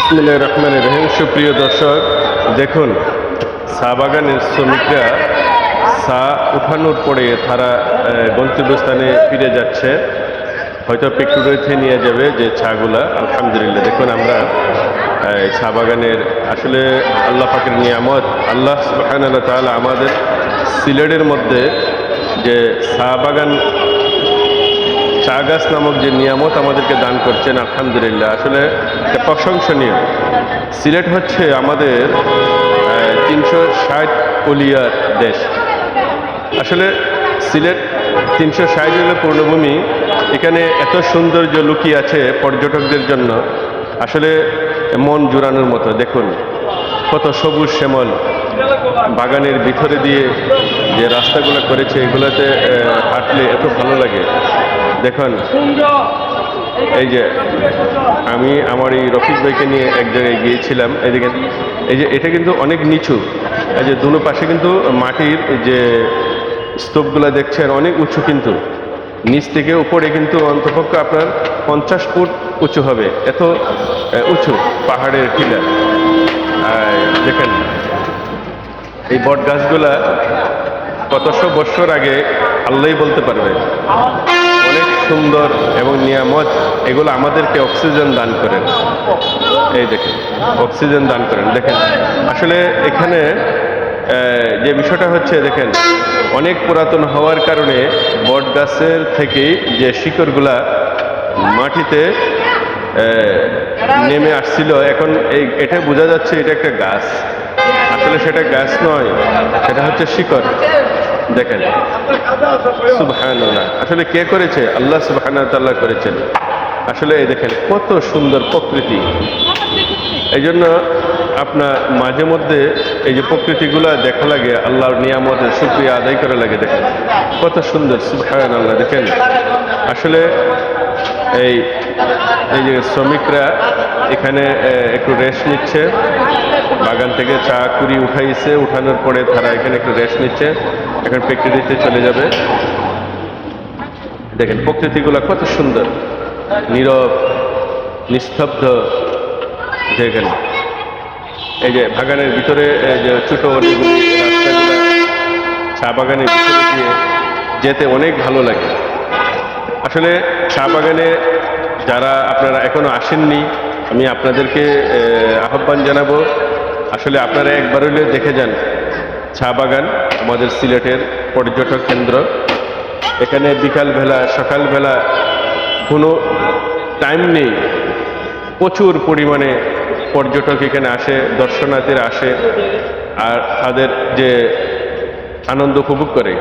বিসমিল্লাহির রহমানির রহিম। সুপ্রিয় দর্শক, দেখুন চা বাগানের শ্রমিকরা চা উঠানোর পরে তারা গন্তব্যস্থানে ফিরে যাচ্ছে। হয়তো একটু রয়েছে নিয়ে যাবে যে চাগুলা। আলহামদুলিল্লাহ, দেখুন আমরা চা বাগানের আসলে আল্লাহ পাকের নিয়ামত, আল্লাহ সুবহানাহু ওয়া তাআলা আমাদের সিলেটের মধ্যে যে চা বাগান, চা গাছ নামক যে নিয়ামত আমাদেরকে দান করছেন, আলহামদুলিল্লাহ আসলে এটা প্রশংসনীয়। সিলেট হচ্ছে আমাদের 360 ওলিয়ার দেশ। আসলে সিলেট 360 হলো পূর্ণভূমি। এখানে এত সৌন্দর্য লুকিয়ে আছে পর্যটকদের জন্য, আসলে মন জুড়ানোর মতো। দেখুন কত সবুজ শ্যামল, বাগানের ভিতরে দিয়ে যে রাস্তাগুলো করেছে এগুলোতে হাঁটলে এত ভালো লাগে। দেখুন এই যে আমি আমার এই রফিক ভাইকে নিয়ে এক জায়গায় গিয়েছিলাম, এদিকে এই যে এটা কিন্তু অনেক নিচু, এই যে দুনো পাশে কিন্তু মাটির যে স্তূপগুলো দেখছেন অনেক উঁচু, কিন্তু নিচ থেকে উপরে কিন্তু অন্তপক্ষে আপনার 50 ফুট উঁচু হবে, এত উঁচু পাহাড়ের টিলা। দেখেন এই বট গাছগুলা কতশো বছর আগে আল্লাহই বলতে পারবে, অনেক সুন্দর এবং নিয়ামত। এগুলো আমাদেরকে অক্সিজেন দান করেন। এই দেখেন অক্সিজেন দান করেন। দেখেন আসলে এখানে যে বিষয়টা হচ্ছে, দেখেন অনেক পুরাতন হওয়ার কারণে বট গাছের থেকে যে শিকড়গুলা মাটিতে নেমে আসছিল, এখন এটা বোঝা যাচ্ছে এটা একটা গাছ। আসলে সেটা গাছ নয়, সেটা হচ্ছে শিকড়। দেখেন সুবহানাল্লাহ, আসলে কে করেছে? আল্লাহ সুবহানাহু ওয়া তাআলা করেছেন। আসলে এই দেখেন কত সুন্দর প্রকৃতি। এই জন্য আপনার মাঝে মধ্যে এই যে প্রকৃতিগুলা দেখা লাগে, আল্লাহর নিয়ামতের শুকরিয়া আদায় করা লাগে। দেখেন কত সুন্দর, সুবহানাল্লাহ। দেখেন আসলে এই যে শ্রমিকরা এখানে একটু রেস্ট নিচ্ছে, বাগান থেকে চা কুড়ি উঠাইছে, উঠানোর পরে তারা এখানে একটু রেস্ট নিচ্ছে, এখন ফ্যাক্টরিতে চলে যাবে। দেখেন প্রকৃতিগুলা কত সুন্দর, নীরব নিস্তব্ধ। যেখানে এই যে বাগানের ভিতরে যে ছোট অলিগুলি রাস্তাগুলো, চা বাগানের ভিতরে দিয়ে যেতে অনেক ভালো লাগে। আসলে চা বাগানে যারা আপনারা এখনো আসেননি, আমি আপনাদেরকে আহ্বান জানাবো, আসলে আপনারা একবার হলে দেখে যান চা বাগান, আমাদের সিলেটের পর্যটক কেন্দ্র। এখানে বিকালবেলা সকালবেলা কোনো টাইম নেই, প্রচুর পরিমাণে পর্যটক এখানে আসে, দর্শনার্থীরা আসে আর তাদের যে আনন্দ উপভোগ করে।